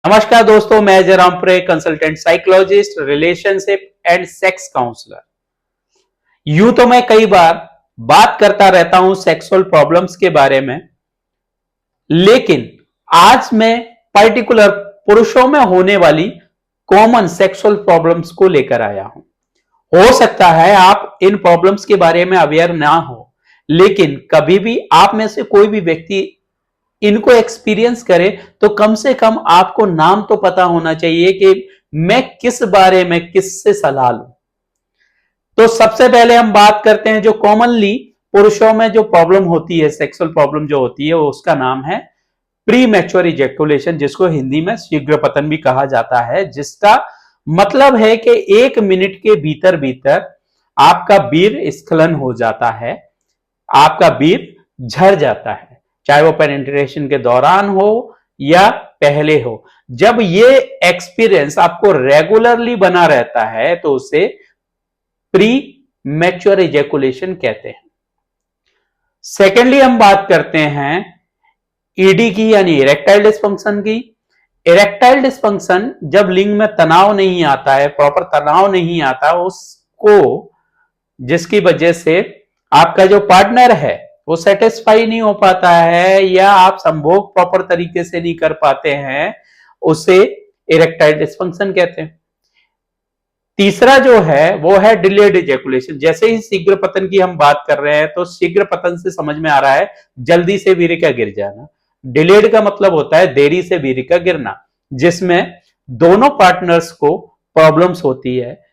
नमस्कार दोस्तों, मैं जयराम प्रे, consultant psychologist, relationship and sex counsellor. यूं तो मैं कई बार बात करता रहता हूं सेक्सुअल प्रॉब्लम्स के बारे में, लेकिन आज मैं पर्टिकुलर पुरुषों में होने वाली कॉमन सेक्सुअल प्रॉब्लम्स को लेकर आया हूं। हो सकता है आप इन प्रॉब्लम्स के बारे में अवेयर ना हो, लेकिन कभी भी आप में से कोई भी व्यक्ति इनको एक्सपीरियंस करे तो कम से कम आपको नाम तो पता होना चाहिए कि मैं किस बारे में किससे सलाह लूं। तो सबसे पहले हम बात करते हैं जो कॉमनली पुरुषों में जो प्रॉब्लम होती है, सेक्सुअल प्रॉब्लम जो होती है, उसका नाम है प्री मैच्योर इजैकुलेशन, जिसको हिंदी में शीघ्र पतन भी कहा जाता है, जिसका मतलब है कि 1 मिनट के भीतर भीतर आपका वीर स्खलन हो जाता है, आपका वीर झड़ जाता है, चाहे वो पेनिट्रेशन के दौरान हो या पहले हो। जब ये एक्सपीरियंस आपको रेगुलरली बना रहता है तो उसे प्री मैच्योर इजैकुलेशन कहते हैं। सेकेंडली हम बात करते हैं ईडी की, यानी इरेक्टाइल डिस्फंक्शन की। इरेक्टाइल डिस्फंक्शन जब लिंग में तनाव नहीं आता है, प्रॉपर तनाव नहीं आता उसको, जिसकी वजह से आपका जो पार्टनर है वो सेटिस्फाई नहीं हो पाता है या आप संभोग प्रॉपर तरीके से नहीं कर पाते हैं, उसे इरेक्टाइल डिस्फंक्शन कहते हैं। तीसरा जो है वो है डिलेड इजैकुलेशन। जैसे ही शीघ्र पतन की हम बात कर रहे हैं तो शीघ्र पतन से समझ में आ रहा है जल्दी से वीर्य का गिर जाना। डिलेड का मतलब होता है देरी से वीर्य का गिरना, जिसमें दोनों पार्टनर्स को प्रॉब्लम्स होती है,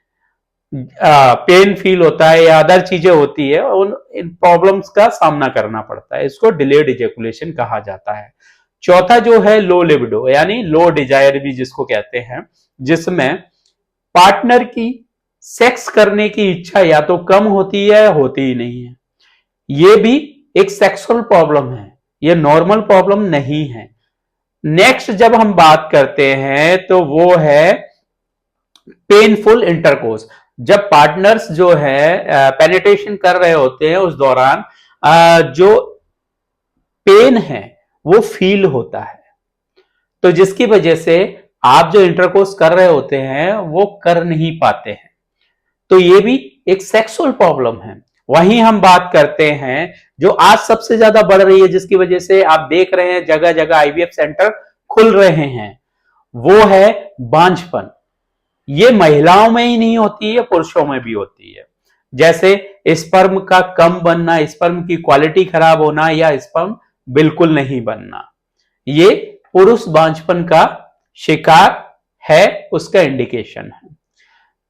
पेन फील होता है या अदर चीजें होती है, उन इन प्रॉब्लम्स का सामना करना पड़ता है। इसको डिलेड इजैकुलेशन कहा जाता है। चौथा जो है लो लिबिडो, यानी लो डिजायर भी जिसको कहते हैं, जिसमें पार्टनर की सेक्स करने की इच्छा या तो कम होती है या होती ही नहीं है। ये भी एक सेक्सुअल प्रॉब्लम है, ये नॉर्मल प्रॉब्लम नहीं है। नेक्स्ट जब हम बात करते हैं तो वो है पेनफुल इंटरकोर्स। जब पार्टनर्स जो है पेनिट्रेशन कर रहे होते हैं उस दौरान जो पेन है वो फील होता है, तो जिसकी वजह से आप जो इंटरकोर्स कर रहे होते हैं वो कर नहीं पाते हैं, तो ये भी एक सेक्सुअल प्रॉब्लम है। वहीं हम बात करते हैं जो आज सबसे ज्यादा बढ़ रही है, जिसकी वजह से आप देख रहे हैं जगह जगह आईवीएफ सेंटर खुल रहे हैं, वो है बांझपन। ये महिलाओं में ही नहीं होती है, पुरुषों में भी होती है। जैसे स्पर्म का कम बनना, स्पर्म की क्वालिटी खराब होना या स्पर्म बिल्कुल नहीं बनना, ये पुरुष बांझपन का शिकार है, उसका इंडिकेशन है।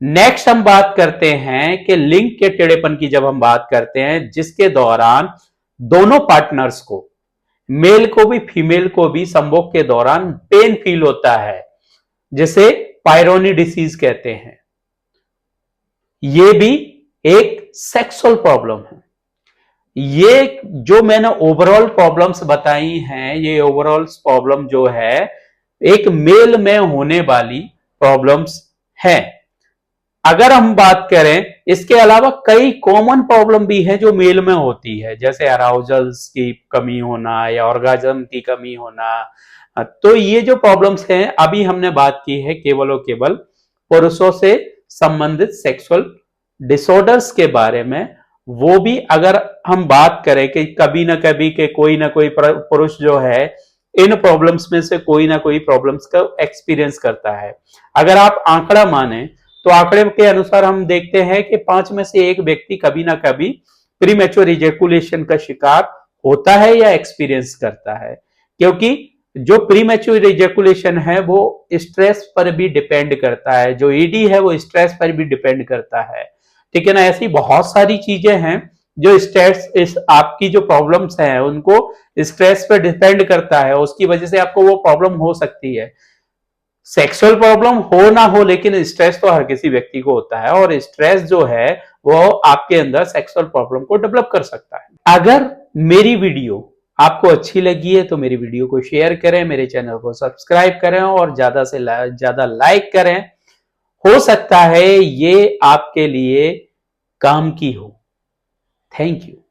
नेक्स्ट हम बात करते हैं कि लिंग के टेढ़ेपन की। जब हम बात करते हैं जिसके दौरान दोनों पार्टनर्स को, मेल को भी फीमेल को भी, संभोग के दौरान पेन फील होता है, जिसे पायरोनी डिसीज कहते हैं, ये भी एक सेक्सुअल प्रॉब्लम है। ये जो मैंने ओवरऑल प्रॉब्लम्स बताई हैं, ये ओवरऑल प्रॉब्लम जो है एक मेल में होने वाली प्रॉब्लम्स है। अगर हम बात करें, इसके अलावा कई कॉमन प्रॉब्लम भी है जो मेल में होती है, जैसे अराउजल्स की कमी होना या ऑर्गाज्म की कमी होना। तो ये जो प्रॉब्लम्स हैं, अभी हमने बात की है केवल और केवल पुरुषों से संबंधित सेक्सुअल डिसऑर्डर्स के बारे में। वो भी अगर हम बात करें कि कभी ना कभी के कोई ना कोई पुरुष जो है इन प्रॉब्लम्स में से कोई ना कोई प्रॉब्लम्स का एक्सपीरियंस करता है। अगर आप आंकड़ा माने तो आंकड़े के अनुसार हम देखते हैं कि 5 में से 1 व्यक्ति कभी ना कभी प्रीमैच्योर इजैकुलेशन का शिकार होता है या एक्सपीरियंस करता है, क्योंकि जो प्रीमैच्योर इजैकुलेशन है वो स्ट्रेस पर भी डिपेंड करता है, जो ईडी है वो स्ट्रेस पर भी डिपेंड करता है, ठीक है ना। ऐसी बहुत सारी चीजें हैं जो स्ट्रेस, आपकी जो प्रॉब्लम्स हैं उनको स्ट्रेस पर डिपेंड करता है, उसकी वजह से आपको वो प्रॉब्लम हो सकती है। सेक्सुअल प्रॉब्लम हो ना हो, लेकिन स्ट्रेस तो हर किसी व्यक्ति को होता है, और स्ट्रेस जो है वो आपके अंदर सेक्सुअल प्रॉब्लम को डेवलप कर सकता है। अगर मेरी वीडियो आपको अच्छी लगी है तो मेरी वीडियो को शेयर करें, मेरे चैनल को सब्सक्राइब करें और ज्यादा से ज्यादा लाइक करें। हो सकता है ये आपके लिए काम की हो। Thank you.